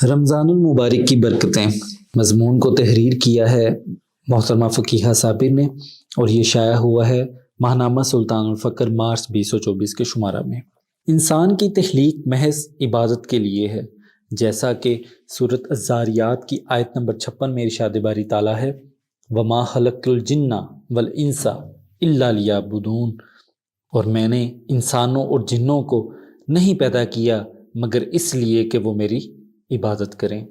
رمضان المبارک کی برکتیں۔ مضمون کو تحریر کیا ہے محترمہ فقیہہ صابر نے اور یہ شائع ہوا ہے ماہنامہ سلطان الفقر مارچ 2024 کے شمارہ میں۔ انسان کی تخلیق محض عبادت کے لیے ہے، جیسا کہ سورۃ الذاریات کی آیت نمبر 56 میں ارشاد باری تعالیٰ ہے وَمَا خَلَقْتُ الْجِنَّ وَالْإِنسَ إِلَّا لِيَعْبُدُونِ، اور میں نے انسانوں اور جنوں کو نہیں پیدا کیا مگر اس لیے کہ وہ میری عبادت کریں۔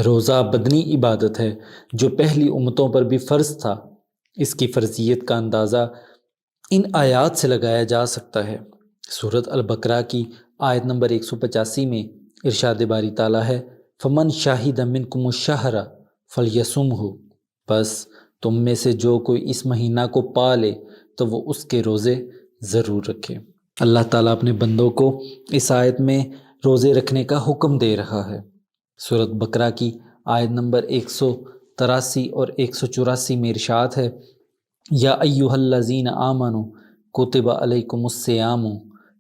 روزہ بدنی عبادت ہے جو پہلی امتوں پر بھی فرض تھا۔ اس کی فرضیت کا اندازہ ان آیات سے لگایا جا سکتا ہے۔ سورۃ البقرہ کی آیت نمبر 185 میں ارشاد باری تعالیٰ ہے فَمَنْ شَهِدَ مِنْكُمُ الشَّهْرَ فَلْيَصُمْهُ، بس تم میں سے جو کوئی اس مہینہ کو پا لے تو وہ اس کے روزے ضرور رکھے۔ اللہ تعالیٰ اپنے بندوں کو اس آیت میں روزے رکھنے کا حکم دے رہا ہے۔ سورۃ بقرہ کی آیت نمبر 183 اور 184 میں ارشاد ہے یا ایھا الذین آمنوا کتب علیکم الصیام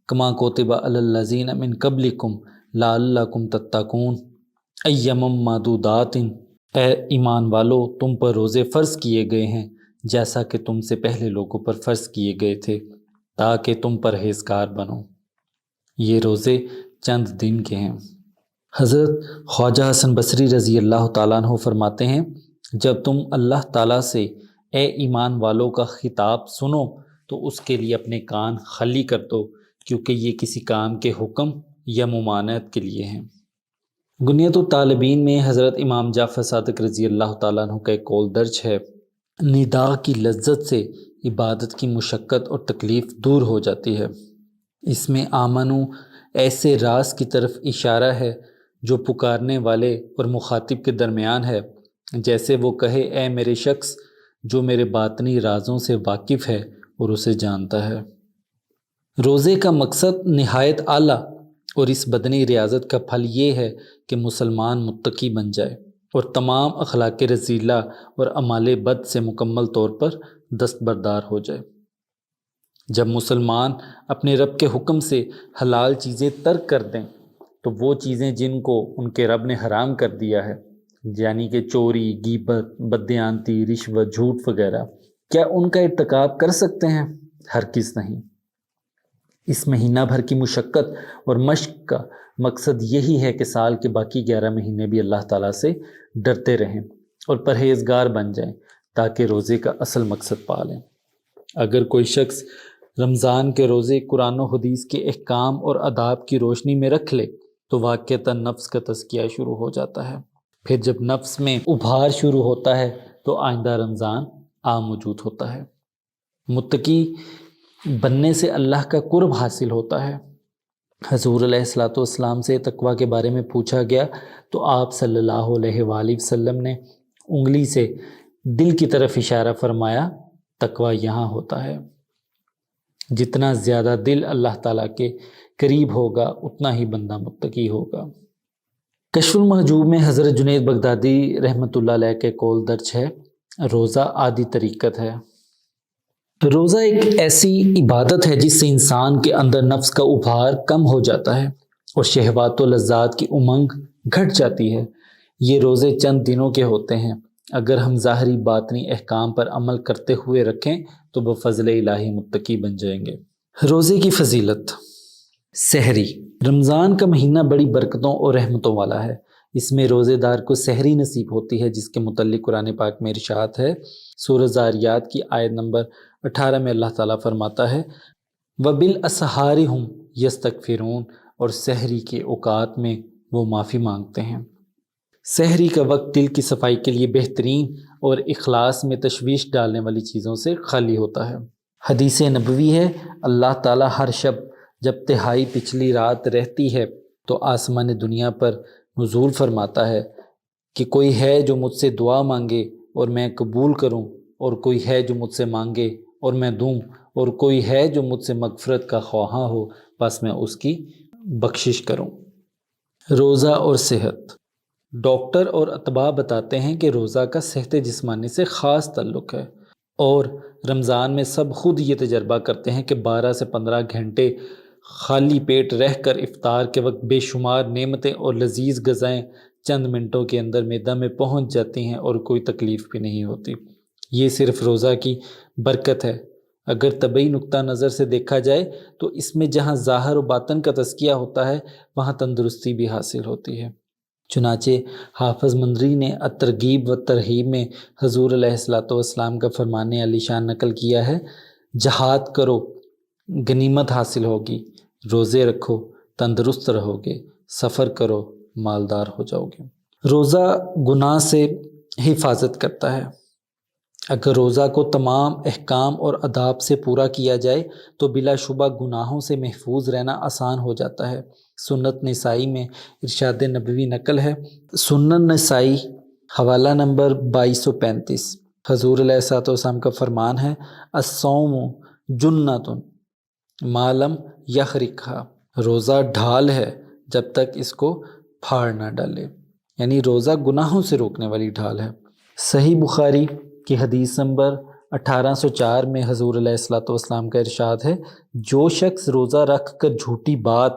کما کتب علی الذین من قبلکم لعلکم تتقون ایاما معدودات، اے ایمان والو تم پر روزے فرض کیے گئے ہیں جیسا کہ تم سے پہلے لوگوں پر فرض کیے گئے تھے تاکہ تم پرہیزگار بنو۔ یہ روزے چند دن کے ہیں۔ حضرت خواجہ حسن بصری رضی اللہ تعالیٰ عنہ فرماتے ہیں جب تم اللہ تعالیٰ سے اے ایمان والوں کا خطاب سنو تو اس کے لیے اپنے کان خالی کر دو، کیونکہ یہ کسی کام کے حکم یا ممانعت کے لیے ہیں۔ غنیۃ الطالبین میں حضرت امام جعفر صادق رضی اللہ تعالیٰ عنہ کا ایک قول درج ہے ندا کی لذت سے عبادت کی مشقت اور تکلیف دور ہو جاتی ہے۔ اس میں آمنو ایسے راز کی طرف اشارہ ہے جو پکارنے والے اور مخاطب کے درمیان ہے، جیسے وہ کہے اے میرے شخص جو میرے باطنی رازوں سے واقف ہے اور اسے جانتا ہے۔ روزے کا مقصد نہایت اعلیٰ اور اس بدنی ریاضت کا پھل یہ ہے کہ مسلمان متقی بن جائے اور تمام اخلاق رذیلہ اور اعمال بد سے مکمل طور پر دستبردار ہو جائے۔ جب مسلمان اپنے رب کے حکم سے حلال چیزیں ترک کر دیں تو وہ چیزیں جن کو ان کے رب نے حرام کر دیا ہے، یعنی کہ چوری، غیبت، بددیانتی، رشوت، جھوٹ وغیرہ، کیا ان کا ارتکاب کر سکتے ہیں؟ ہرگز نہیں۔ اس مہینہ بھر کی مشقت اور مشق کا مقصد یہی ہے کہ سال کے باقی 11 مہینے بھی اللہ تعالیٰ سے ڈرتے رہیں اور پرہیزگار بن جائیں تاکہ روزے کا اصل مقصد پا لیں۔ اگر کوئی شخص رمضان کے روزے قرآن و حدیث کے احکام اور آداب کی روشنی میں رکھ لے تو واقعتاً نفس کا تزکیہ شروع ہو جاتا ہے۔ پھر جب نفس میں ابھار شروع ہوتا ہے تو آئندہ رمضان موجود ہوتا ہے۔ متقی بننے سے اللہ کا قرب حاصل ہوتا ہے۔ حضور علیہ الصلوۃ والسلام سے تقویٰ کے بارے میں پوچھا گیا تو آپ صلی اللہ علیہ وآلہ وسلم نے انگلی سے دل کی طرف اشارہ فرمایا تقویٰ یہاں ہوتا ہے۔ جتنا زیادہ دل اللہ تعالیٰ کے قریب ہوگا اتنا ہی بندہ متقی ہوگا۔ کشف المحجوب میں حضرت جنید بغدادی رحمۃ اللہ علیہ کے قول درج ہے روزہ عادی طریقت ہے۔ روزہ ایک ایسی عبادت ہے جس سے انسان کے اندر نفس کا ابھار کم ہو جاتا ہے اور شہوات و لذات کی امنگ گھٹ جاتی ہے۔ یہ روزے چند دنوں کے ہوتے ہیں، اگر ہم ظاہری باطنی احکام پر عمل کرتے ہوئے رکھیں تو بفضل الہی متقی بن جائیں گے۔ روزے کی فضیلت۔ سحری۔ رمضان کا مہینہ بڑی برکتوں اور رحمتوں والا ہے۔ اس میں روزے دار کو سحری نصیب ہوتی ہے جس کے متعلق قرآن پاک میں ارشاد ہے سورۃ زاریات کی آیت نمبر 18 میں اللہ تعالیٰ فرماتا ہے وَبِالْأَسْحَارِ هُمْ يَسْتَغْفِرُونَ، اور سحری کے اوقات میں وہ معافی مانگتے ہیں۔ سحری کا وقت دل کی صفائی کے لیے بہترین اور اخلاص میں تشویش ڈالنے والی چیزوں سے خالی ہوتا ہے۔ حدیث نبوی ہے اللہ تعالیٰ ہر شب جب تہائی پچھلی رات رہتی ہے تو آسمان دنیا پر نزول فرماتا ہے کہ کوئی ہے جو مجھ سے دعا مانگے اور میں قبول کروں، اور کوئی ہے جو مجھ سے مانگے اور میں دوں، اور کوئی ہے جو مجھ سے مغفرت کا خواہاں ہو بس میں اس کی بخشش کروں۔ روزہ اور صحت۔ ڈاکٹر اور اطباء بتاتے ہیں کہ روزہ کا صحت جسمانی سے خاص تعلق ہے، اور رمضان میں سب خود یہ تجربہ کرتے ہیں کہ 12 سے 15 گھنٹے خالی پیٹ رہ کر افطار کے وقت بے شمار نعمتیں اور لذیذ غذائیں چند منٹوں کے اندر معدہ میں پہنچ جاتی ہیں اور کوئی تکلیف بھی نہیں ہوتی۔ یہ صرف روزہ کی برکت ہے۔ اگر طبعی نقطہ نظر سے دیکھا جائے تو اس میں جہاں ظاہر و باطن کا تزکیہ ہوتا ہے وہاں تندرستی بھی حاصل ہوتی ہے۔ چنانچہ حافظ مندری نے الترغیب و ترہیب میں حضور علیہ الصلوۃ والسلام کا فرمان عالی شان نقل کیا ہے، جہاد کرو غنیمت حاصل ہوگی، روزے رکھو تندرست رہو گے، سفر کرو مالدار ہو جاؤ گے۔ روزہ گناہ سے حفاظت کرتا ہے۔ اگر روزہ کو تمام احکام اور آداب سے پورا کیا جائے تو بلا شبہ گناہوں سے محفوظ رہنا آسان ہو جاتا ہے۔ سنت نسائی میں ارشاد نبوی نقل ہے، سنن نسائی حوالہ نمبر 2235، حضور علیہ الصلوۃ والسلام کا فرمان ہے، الصوم جنۃ ما لم یخرقھا، روزہ ڈھال ہے جب تک اس کو پھاڑ نہ ڈالے، یعنی روزہ گناہوں سے روکنے والی ڈھال ہے۔ صحیح بخاری کی حدیث نمبر 1804 میں حضور علیہ الصلوۃ والسلام کا ارشاد ہے، جو شخص روزہ رکھ کر جھوٹی بات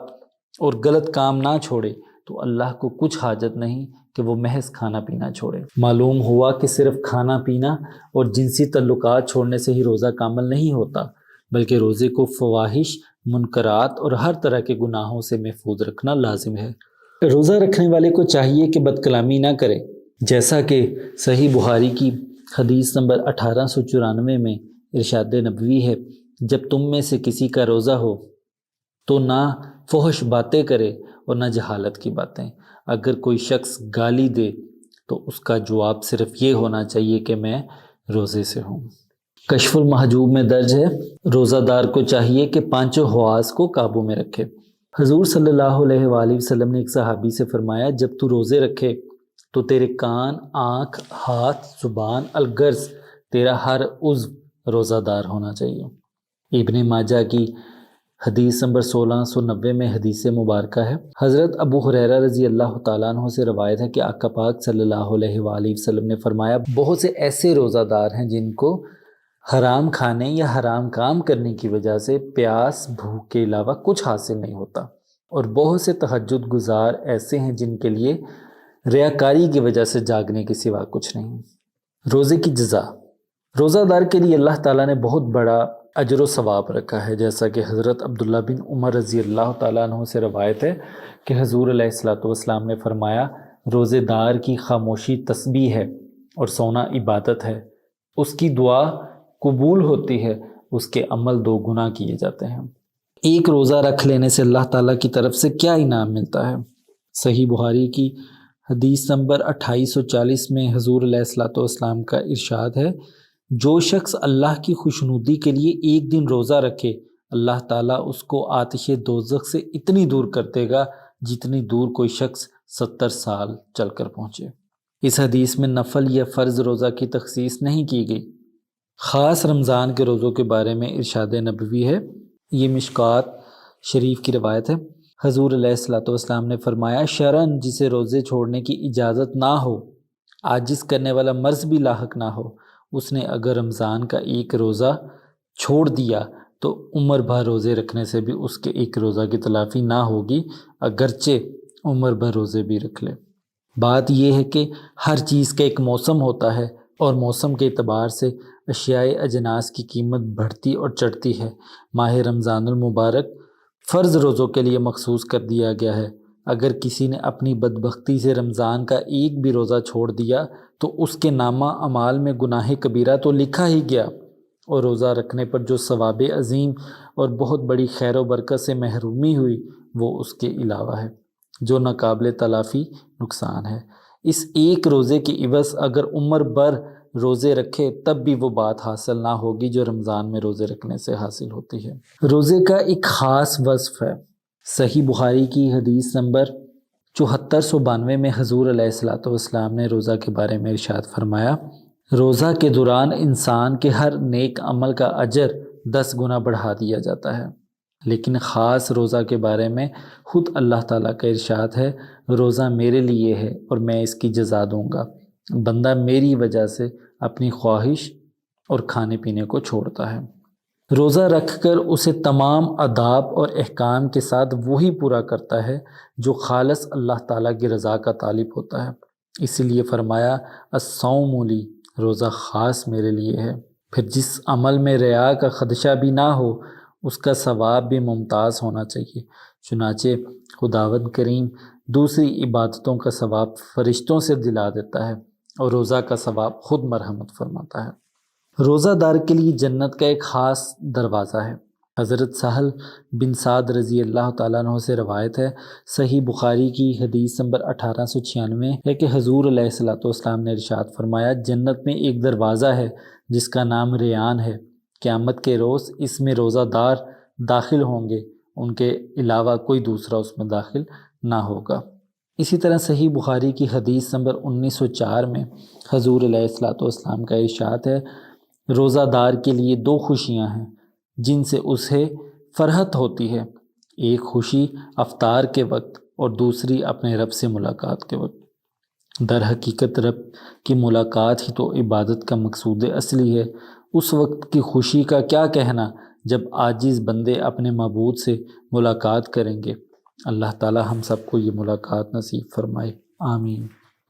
اور غلط کام نہ چھوڑے تو اللہ کو کچھ حاجت نہیں کہ وہ محض کھانا پینا چھوڑے۔ معلوم ہوا کہ صرف کھانا پینا اور جنسی تعلقات چھوڑنے سے ہی روزہ کامل نہیں ہوتا، بلکہ روزے کو فواحش، منکرات اور ہر طرح کے گناہوں سے محفوظ رکھنا لازم ہے۔ روزہ رکھنے والے کو چاہیے کہ بد کلامی نہ کرے، جیسا کہ صحیح بخاری کی حدیث نمبر 1894 میں ارشاد نبوی ہے، جب تم میں سے کسی کا روزہ ہو تو نہ فحش باتیں کرے اور نہ جہالت کی باتیں۔ اگر کوئی شخص گالی دے تو اس کا جواب صرف یہ ہونا چاہیے کہ میں روزے سے ہوں۔ کشف المحجوب میں درج ہے، روزہ دار کو چاہیے کہ پانچوں حواس کو قابو میں رکھے۔ حضور صلی اللہ علیہ وآلہ وسلم نے ایک صحابی سے فرمایا، جب تو روزے رکھے تو تیرے کان، آنکھ، ہاتھ، زبان، الغرض تیرا ہر عضو روزہ دار ہونا چاہیے۔ ابن ماجہ کی حدیث نمبر 1690 میں حدیث مبارکہ ہے، حضرت ابو ہریرہ رضی اللہ تعالیٰ عنہ سے روایت ہے کہ آقا پاک صلی اللہ علیہ وآلہ وسلم نے فرمایا، بہت سے ایسے روزہ دار ہیں جن کو حرام کھانے یا حرام کام کرنے کی وجہ سے پیاس، بھوک کے علاوہ کچھ حاصل نہیں ہوتا، اور بہت سے تہجد گزار ایسے ہیں جن کے لیے ریاکاری کی وجہ سے جاگنے کے سوا کچھ نہیں۔ روزے کی جزا، روزہ دار کے لیے اللہ تعالیٰ نے بہت بڑا اجر و ثواب رکھا ہے، جیسا کہ حضرت عبداللہ بن عمر رضی اللہ تعالیٰ عنہ سے روایت ہے کہ حضور علیہ الصلوۃ والسلام نے فرمایا، روزے دار کی خاموشی تسبیح ہے اور سونا عبادت ہے، اس کی دعا قبول ہوتی ہے، اس کے عمل 2 گنا کیے جاتے ہیں۔ ایک روزہ رکھ لینے سے اللہ تعالیٰ کی طرف سے کیا انعام ملتا ہے؟ صحیح بخاری کی حدیث نمبر 2840 میں حضور علیہ الصلوۃ والسلام کا ارشاد ہے، جو شخص اللہ کی خوشنودی کے لیے ایک دن روزہ رکھے، اللہ تعالیٰ اس کو آتش دوزخ سے اتنی دور کر دے گا جتنی دور کوئی شخص 70 سال چل کر پہنچے۔ اس حدیث میں نفل یا فرض روزہ کی تخصیص نہیں کی گئی۔ خاص رمضان کے روزوں کے بارے میں ارشاد نبوی ہے، یہ مشکوٰۃ شریف کی روایت ہے، حضور علیہ الصلوۃ والسلام نے فرمایا، شرعاً جسے روزے چھوڑنے کی اجازت نہ ہو، عاجز کرنے والا مرض بھی لاحق نہ ہو، اس نے اگر رمضان کا ایک روزہ چھوڑ دیا تو عمر بھر روزے رکھنے سے بھی اس کے ایک روزہ کی تلافی نہ ہوگی، اگرچہ عمر بھر روزے بھی رکھ لے۔ بات یہ ہے کہ ہر چیز کا ایک موسم ہوتا ہے اور موسم کے اعتبار سے اشیاء اجناس کی قیمت بڑھتی اور چڑھتی ہے۔ ماہ رمضان المبارک فرض روزوں کے لیے مخصوص کر دیا گیا ہے۔ اگر کسی نے اپنی بدبختی سے رمضان کا ایک بھی روزہ چھوڑ دیا تو اس کے نامہ اعمال میں گناہ کبیرہ تو لکھا ہی گیا، اور روزہ رکھنے پر جو ثواب عظیم اور بہت بڑی خیر و برکت سے محرومی ہوئی وہ اس کے علاوہ ہے، جو ناقابل تلافی نقصان ہے۔ اس ایک روزے کی عوض اگر عمر بھر روزے رکھے تب بھی وہ بات حاصل نہ ہوگی جو رمضان میں روزے رکھنے سے حاصل ہوتی ہے۔ روزے کا ایک خاص وصف ہے، صحیح بخاری کی حدیث نمبر 7492 میں حضور علیہ الصلوۃ والسلام نے روزہ کے بارے میں ارشاد فرمایا، روزہ کے دوران انسان کے ہر نیک عمل کا اجر 10 گنا بڑھا دیا جاتا ہے، لیکن خاص روزہ کے بارے میں خود اللہ تعالیٰ کا ارشاد ہے، روزہ میرے لیے ہے اور میں اس کی جزا دوں گا، بندہ میری وجہ سے اپنی خواہش اور کھانے پینے کو چھوڑتا ہے۔ روزہ رکھ کر اسے تمام آداب اور احکام کے ساتھ وہی پورا کرتا ہے جو خالص اللہ تعالیٰ کی رضا کا طالب ہوتا ہے۔ اسی لیے فرمایا الصوم لی، روزہ خاص میرے لیے ہے۔ پھر جس عمل میں ریا کا خدشہ بھی نہ ہو اس کا ثواب بھی ممتاز ہونا چاہیے۔ چنانچہ خداوند کریم دوسری عبادتوں کا ثواب فرشتوں سے دلا دیتا ہے اور روزہ کا ثواب خود مرحمت فرماتا ہے۔ روزہ دار کے لیے جنت کا ایک خاص دروازہ ہے۔ حضرت سہل بن سعد رضی اللہ تعالیٰ عنہ سے روایت ہے، صحیح بخاری کی حدیث نمبر 1896 ہے کہ حضور علیہ الصلوۃ والسلام نے ارشاد فرمایا، جنت میں ایک دروازہ ہے جس کا نام ریان ہے، قیامت کے روز اس میں روزہ دار داخل ہوں گے، ان کے علاوہ کوئی دوسرا اس میں داخل نہ ہوگا۔ اسی طرح صحیح بخاری کی حدیث نمبر 1904 میں حضور علیہ الصلوۃ والسلام کا ارشاد ہے، روزہ دار کے لیے دو خوشیاں ہیں جن سے اسے فرحت ہوتی ہے، ایک خوشی افطار کے وقت اور دوسری اپنے رب سے ملاقات کے وقت۔ در حقیقت رب کی ملاقات ہی تو عبادت کا مقصود اصلی ہے۔ اس وقت کی خوشی کا کیا کہنا جب عاجز بندے اپنے معبود سے ملاقات کریں گے۔ اللہ تعالی ہم سب کو یہ ملاقات نصیب فرمائے، آمین۔